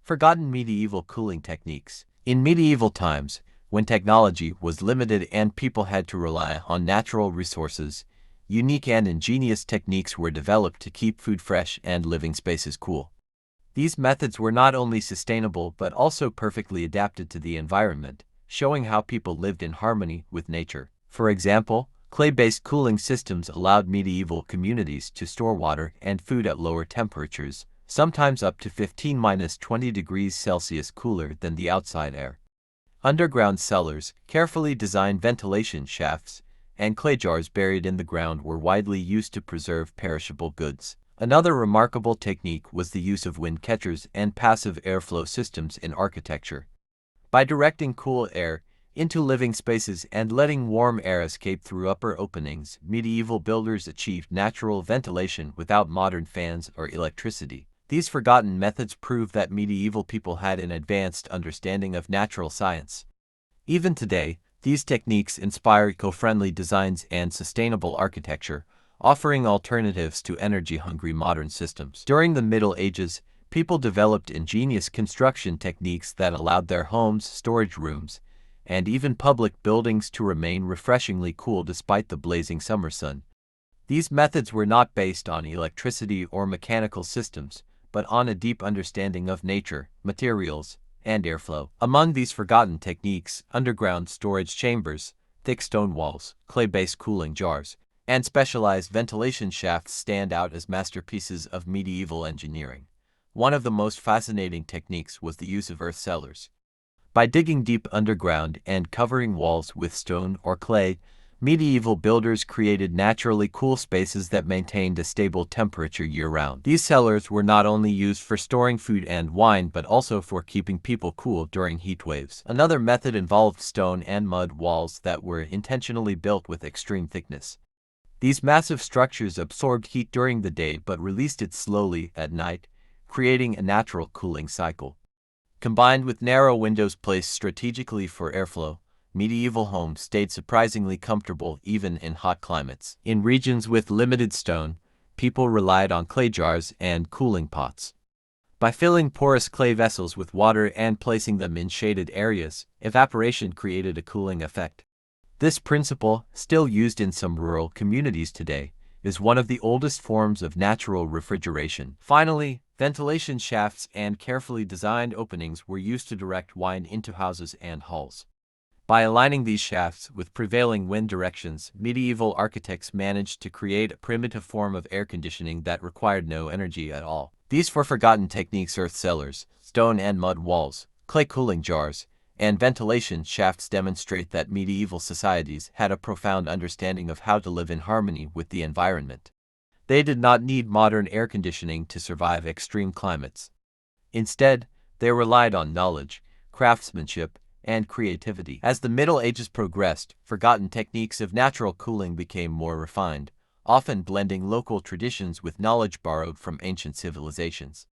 Forgotten medieval cooling techniques. In medieval times, when technology was limited and people had to rely on natural resources, unique and ingenious techniques were developed to keep food fresh and living spaces cool. These methods were not only sustainable but also perfectly adapted to the environment, showing how people lived in harmony with nature. For example, clay-based cooling systems allowed medieval communities to store water and food at lower temperatures, sometimes up to 15–20 degrees Celsius cooler than the outside air. Underground cellars, carefully designed ventilation shafts, and clay jars buried in the ground were widely used to preserve perishable goods. Another remarkable technique was the use of wind catchers and passive airflow systems in architecture. By directing cool air into living spaces and letting warm air escape through upper openings, medieval builders achieved natural ventilation without modern fans or electricity. These forgotten methods prove that medieval people had an advanced understanding of natural science. Even today, these techniques inspire eco-friendly designs and sustainable architecture, offering alternatives to energy-hungry modern systems. During the Middle Ages, people developed ingenious construction techniques that allowed their homes, storage rooms, and even public buildings to remain refreshingly cool despite the blazing summer sun. These methods were not based on electricity or mechanical systems, but on a deep understanding of nature, materials, and airflow. Among these forgotten techniques, underground storage chambers, thick stone walls, clay-based cooling jars, and specialized ventilation shafts stand out as masterpieces of medieval engineering. One of the most fascinating techniques was the use of earth cellars. By digging deep underground and covering walls with stone or clay, medieval builders created naturally cool spaces that maintained a stable temperature year-round. These cellars were not only used for storing food and wine but also for keeping people cool during heat waves. Another method involved stone and mud walls that were intentionally built with extreme thickness. These massive structures absorbed heat during the day but released it slowly at night, creating a natural cooling cycle. Combined with narrow windows placed strategically for airflow, medieval homes stayed surprisingly comfortable even in hot climates. In regions with limited stone, people relied on clay jars and cooling pots. By filling porous clay vessels with water and placing them in shaded areas, evaporation created a cooling effect. This principle, still used in some rural communities today, is one of the oldest forms of natural refrigeration. Finally, ventilation shafts and carefully designed openings were used to direct wine into houses and halls. By aligning these shafts with prevailing wind directions, medieval architects managed to create a primitive form of air conditioning that required no energy at all. These four forgotten techniques, earth cellars, stone and mud walls, clay cooling jars, and ventilation shafts, demonstrate that medieval societies had a profound understanding of how to live in harmony with the environment. They did not need modern air conditioning to survive extreme climates. Instead, they relied on knowledge, craftsmanship, and creativity. As the Middle Ages progressed, forgotten techniques of natural cooling became more refined, often blending local traditions with knowledge borrowed from ancient civilizations.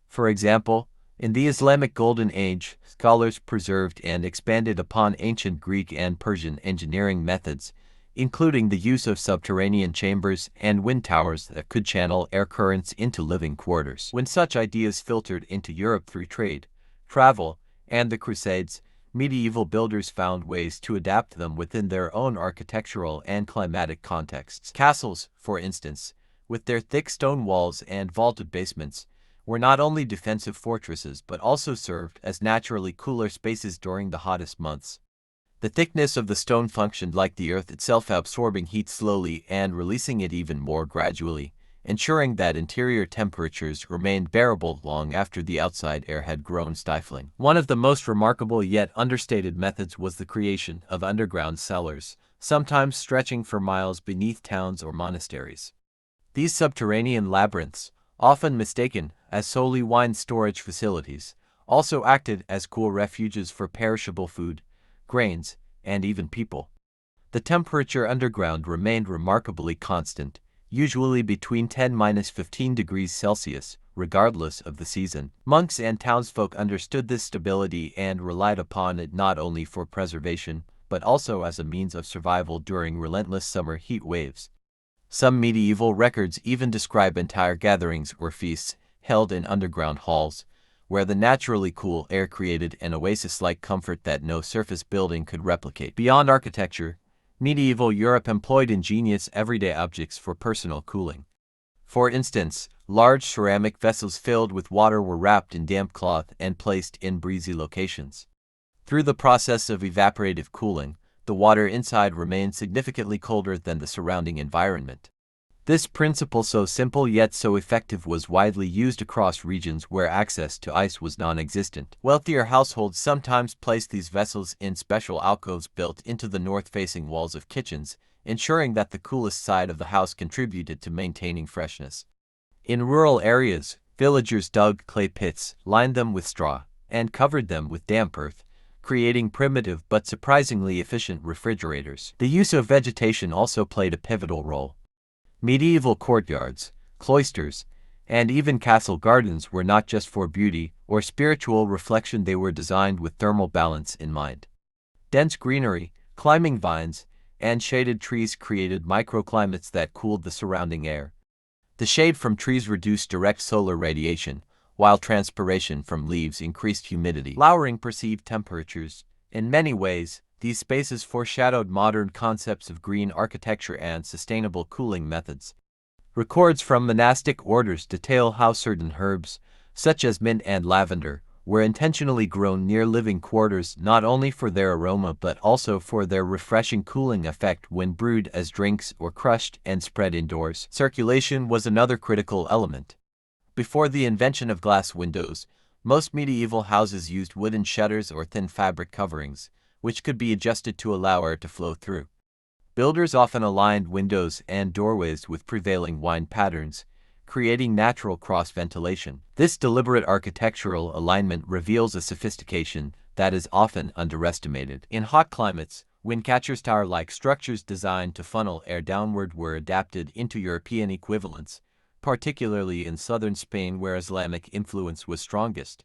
For example, in the Islamic Golden Age, scholars preserved and expanded upon ancient Greek and Persian engineering methods, including the use of subterranean chambers and wind towers that could channel air currents into living quarters. When such ideas filtered into Europe through trade, travel, and the Crusades, medieval builders found ways to adapt them within their own architectural and climatic contexts. Castles, for instance, with their thick stone walls and vaulted basements, were not only defensive fortresses but also served as naturally cooler spaces during the hottest months. The thickness of the stone functioned like the earth itself, absorbing heat slowly and releasing it even more gradually, ensuring that interior temperatures remained bearable long after the outside air had grown stifling. One of the most remarkable yet understated methods was the creation of underground cellars, sometimes stretching for miles beneath towns or monasteries. These subterranean labyrinths, often mistaken as solely wine storage facilities, also acted as cool refuges for perishable food, grains, and even people. The temperature underground remained remarkably constant, usually between 10–15 degrees Celsius, regardless of the season. Monks and townsfolk understood this stability and relied upon it not only for preservation, but also as a means of survival during relentless summer heat waves. Some medieval records even describe entire gatherings or feasts held in underground halls, where the naturally cool air created an oasis-like comfort that no surface building could replicate. Beyond architecture, medieval Europe employed ingenious everyday objects for personal cooling. For instance, large ceramic vessels filled with water were wrapped in damp cloth and placed in breezy locations. Through the process of evaporative cooling, the water inside remained significantly colder than the surrounding environment. This principle, so simple yet so effective, was widely used across regions where access to ice was non-existent. Wealthier households sometimes placed these vessels in special alcoves built into the north-facing walls of kitchens, ensuring that the coolest side of the house contributed to maintaining freshness. In rural areas, villagers dug clay pits, lined them with straw, and covered them with damp earth, creating primitive but surprisingly efficient refrigerators. The use of vegetation also played a pivotal role. Medieval courtyards, cloisters, and even castle gardens were not just for beauty or spiritual reflection, they were designed with thermal balance in mind. Dense greenery, climbing vines, and shaded trees created microclimates that cooled the surrounding air. The shade from trees reduced direct solar radiation, while transpiration from leaves increased humidity, lowering perceived temperatures. In many ways, these spaces foreshadowed modern concepts of green architecture and sustainable cooling methods. Records from monastic orders detail how certain herbs, such as mint and lavender, were intentionally grown near living quarters not only for their aroma but also for their refreshing cooling effect when brewed as drinks or crushed and spread indoors. Circulation was another critical element. Before the invention of glass windows, most medieval houses used wooden shutters or thin fabric coverings, which could be adjusted to allow air to flow through. Builders often aligned windows and doorways with prevailing wind patterns, creating natural cross-ventilation. This deliberate architectural alignment reveals a sophistication that is often underestimated. In hot climates, windcatchers tower-like structures designed to funnel air downward were adapted into European equivalents, particularly in southern Spain where Islamic influence was strongest.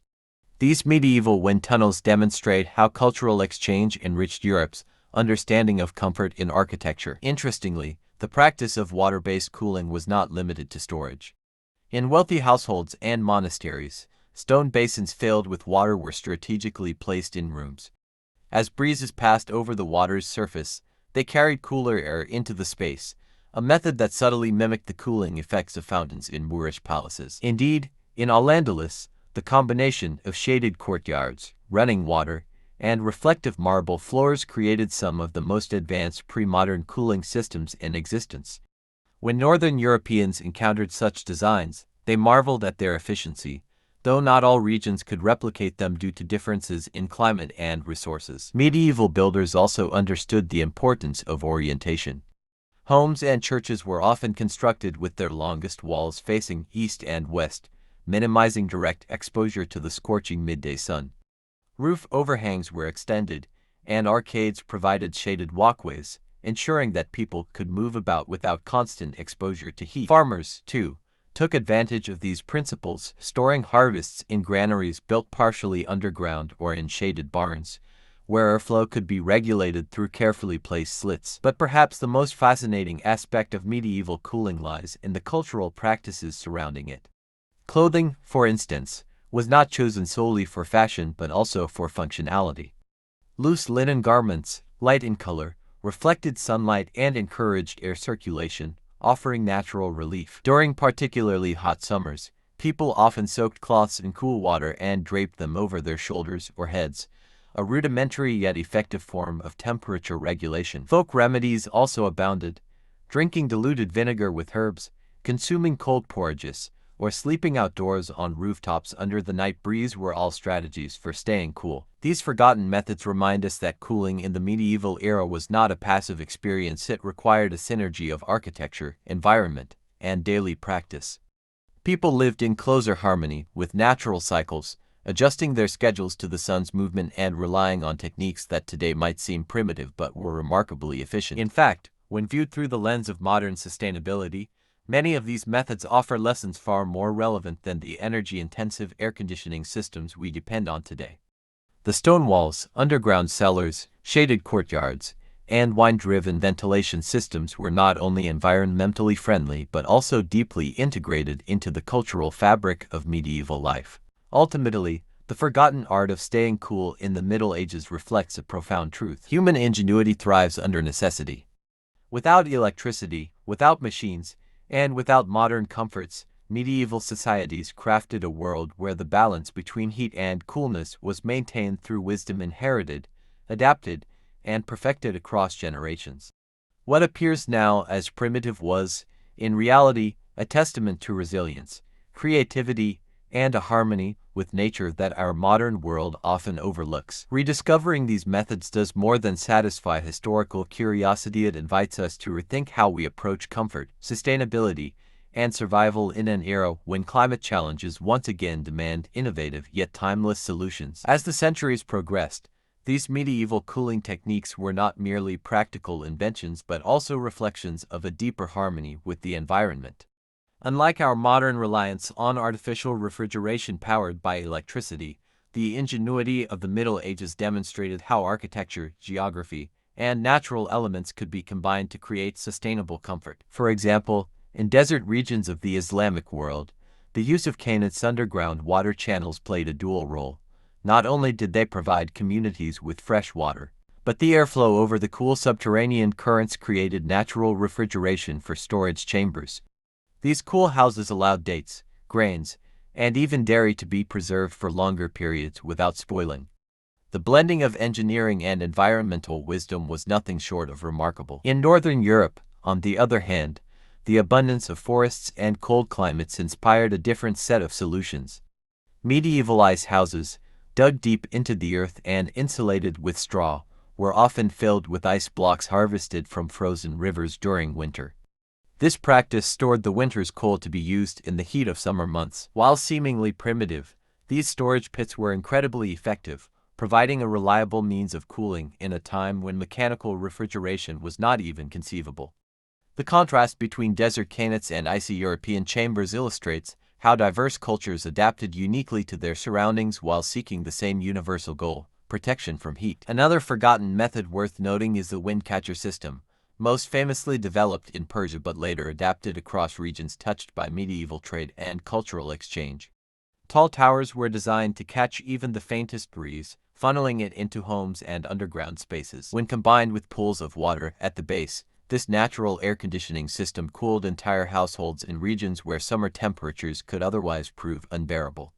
These medieval wind tunnels demonstrate how cultural exchange enriched Europe's understanding of comfort in architecture. Interestingly, the practice of water-based cooling was not limited to storage. In wealthy households and monasteries, stone basins filled with water were strategically placed in rooms. As breezes passed over the water's surface, they carried cooler air into the space, a method that subtly mimicked the cooling effects of fountains in Moorish palaces. Indeed, in Al-Andalus, the combination of shaded courtyards, running water, and reflective marble floors created some of the most advanced pre-modern cooling systems in existence. When Northern Europeans encountered such designs, they marveled at their efficiency, though not all regions could replicate them due to differences in climate and resources. Medieval builders also understood the importance of orientation. Homes and churches were often constructed with their longest walls facing east and west, minimizing direct exposure to the scorching midday sun. Roof overhangs were extended, and arcades provided shaded walkways, ensuring that people could move about without constant exposure to heat. Farmers, too, took advantage of these principles, storing harvests in granaries built partially underground or in shaded barns, where airflow could be regulated through carefully placed slits. But perhaps the most fascinating aspect of medieval cooling lies in the cultural practices surrounding it. Clothing, for instance, was not chosen solely for fashion but also for functionality. Loose linen garments, light in color, reflected sunlight and encouraged air circulation, offering natural relief. During particularly hot summers, people often soaked cloths in cool water and draped them over their shoulders or heads, a rudimentary yet effective form of temperature regulation. Folk remedies also abounded. Drinking diluted vinegar with herbs, consuming cold porridges, or sleeping outdoors on rooftops under the night breeze were all strategies for staying cool. These forgotten methods remind us that cooling in the medieval era was not a passive experience. It required a synergy of architecture, environment, and daily practice. People lived in closer harmony with natural cycles, adjusting their schedules to the sun's movement and relying on techniques that today might seem primitive but were remarkably efficient. In fact, when viewed through the lens of modern sustainability, many of these methods offer lessons far more relevant than the energy-intensive air conditioning systems we depend on today. The stone walls, underground cellars, shaded courtyards, and wind-driven ventilation systems were not only environmentally friendly but also deeply integrated into the cultural fabric of medieval life. Ultimately, the forgotten art of staying cool in the Middle Ages reflects a profound truth. Human ingenuity thrives under necessity. Without electricity, without machines, and without modern comforts, medieval societies crafted a world where the balance between heat and coolness was maintained through wisdom inherited, adapted, and perfected across generations. What appears now as primitive was, in reality, a testament to resilience, creativity, and a harmony with nature that our modern world often overlooks. Rediscovering these methods does more than satisfy historical curiosity. It invites us to rethink how we approach comfort, sustainability, and survival in an era when climate challenges once again demand innovative yet timeless solutions. As the centuries progressed, these medieval cooling techniques were not merely practical inventions but also reflections of a deeper harmony with the environment. Unlike our modern reliance on artificial refrigeration powered by electricity, the ingenuity of the Middle Ages demonstrated how architecture, geography, and natural elements could be combined to create sustainable comfort. For example, in desert regions of the Islamic world, the use of Canaan's underground water channels played a dual role. Not only did they provide communities with fresh water, but the airflow over the cool subterranean currents created natural refrigeration for storage chambers. These cool houses allowed dates, grains, and even dairy to be preserved for longer periods without spoiling. The blending of engineering and environmental wisdom was nothing short of remarkable. In Northern Europe, on the other hand, the abundance of forests and cold climates inspired a different set of solutions. Medieval ice houses, dug deep into the earth and insulated with straw, were often filled with ice blocks harvested from frozen rivers during winter. This practice stored the winter's cold to be used in the heat of summer months. While seemingly primitive, these storage pits were incredibly effective, providing a reliable means of cooling in a time when mechanical refrigeration was not even conceivable. The contrast between desert Canaans and icy European chambers illustrates how diverse cultures adapted uniquely to their surroundings while seeking the same universal goal: protection from heat. Another forgotten method worth noting is the wind catcher system, most famously developed in Persia but later adapted across regions touched by medieval trade and cultural exchange. Tall towers were designed to catch even the faintest breeze, funneling it into homes and underground spaces. When combined with pools of water at the base, this natural air conditioning system cooled entire households in regions where summer temperatures could otherwise prove unbearable.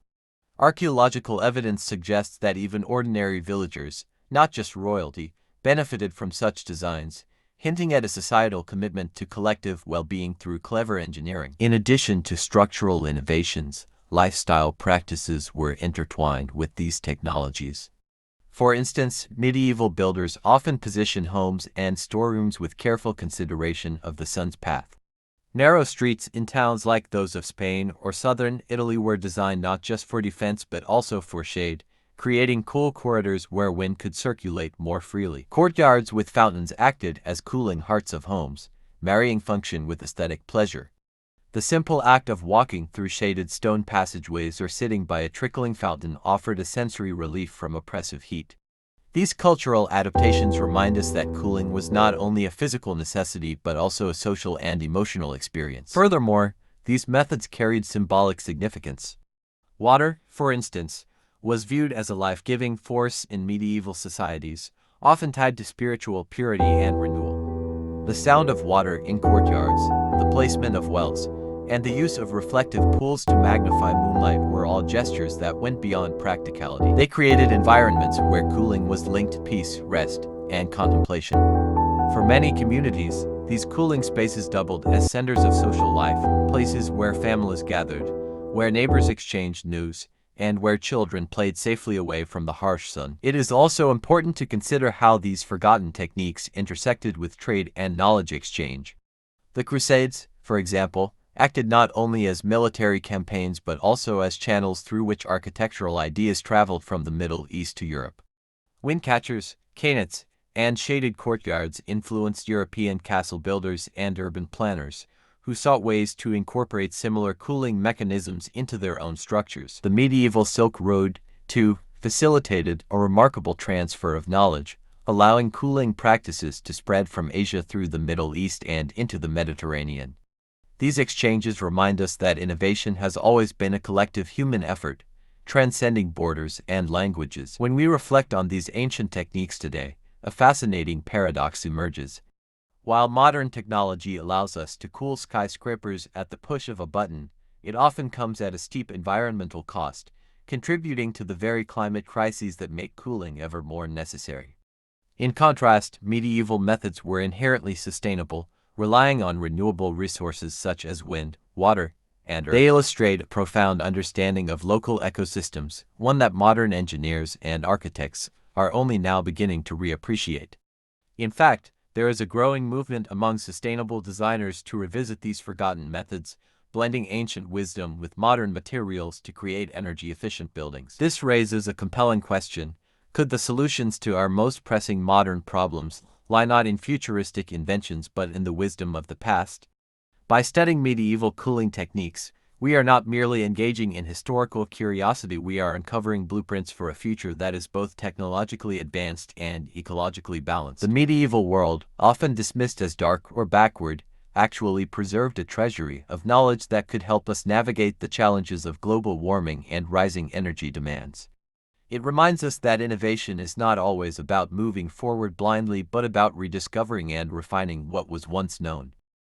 Archaeological evidence suggests that even ordinary villagers, not just royalty, benefited from such designs, hinting at a societal commitment to collective well-being through clever engineering. In addition to structural innovations, lifestyle practices were intertwined with these technologies. For instance, medieval builders often positioned homes and storerooms with careful consideration of the sun's path. Narrow streets in towns like those of Spain or southern Italy were designed not just for defense but also for shade, creating cool corridors where wind could circulate more freely. Courtyards with fountains acted as cooling hearts of homes, marrying function with aesthetic pleasure. The simple act of walking through shaded stone passageways or sitting by a trickling fountain offered a sensory relief from oppressive heat. These cultural adaptations remind us that cooling was not only a physical necessity but also a social and emotional experience. Furthermore, these methods carried symbolic significance. Water, for instance, was viewed as a life-giving force in medieval societies, often tied to spiritual purity and renewal. The sound of water in courtyards, the placement of wells, and the use of reflective pools to magnify moonlight were all gestures that went beyond practicality. They created environments where cooling was linked to peace, rest, and contemplation. For many communities, these cooling spaces doubled as centers of social life, places where families gathered, where neighbors exchanged news, and where children played safely away from the harsh sun. It is also important to consider how these forgotten techniques intersected with trade and knowledge exchange. The Crusades, for example, acted not only as military campaigns but also as channels through which architectural ideas traveled from the Middle East to Europe. Wind catchers, Canaans, and shaded courtyards influenced European castle builders and urban planners, who sought ways to incorporate similar cooling mechanisms into their own structures. The medieval Silk Road, too, facilitated a remarkable transfer of knowledge, allowing cooling practices to spread from Asia through the Middle East and into the Mediterranean. These exchanges remind us that innovation has always been a collective human effort, transcending borders and languages. When we reflect on these ancient techniques today, a fascinating paradox emerges. While modern technology allows us to cool skyscrapers at the push of a button, it often comes at a steep environmental cost, contributing to the very climate crises that make cooling ever more necessary. In contrast, medieval methods were inherently sustainable, relying on renewable resources such as wind, water, and earth. They illustrate a profound understanding of local ecosystems, one that modern engineers and architects are only now beginning to reappreciate. In fact, there is a growing movement among sustainable designers to revisit these forgotten methods, blending ancient wisdom with modern materials to create energy-efficient buildings. This raises a compelling question. Could the solutions to our most pressing modern problems lie not in futuristic inventions but in the wisdom of the past? By studying medieval cooling techniques, we are not merely engaging in historical curiosity, we are uncovering blueprints for a future that is both technologically advanced and ecologically balanced. The medieval world, often dismissed as dark or backward, actually preserved a treasury of knowledge that could help us navigate the challenges of global warming and rising energy demands. It reminds us that innovation is not always about moving forward blindly but about rediscovering and refining what was once known.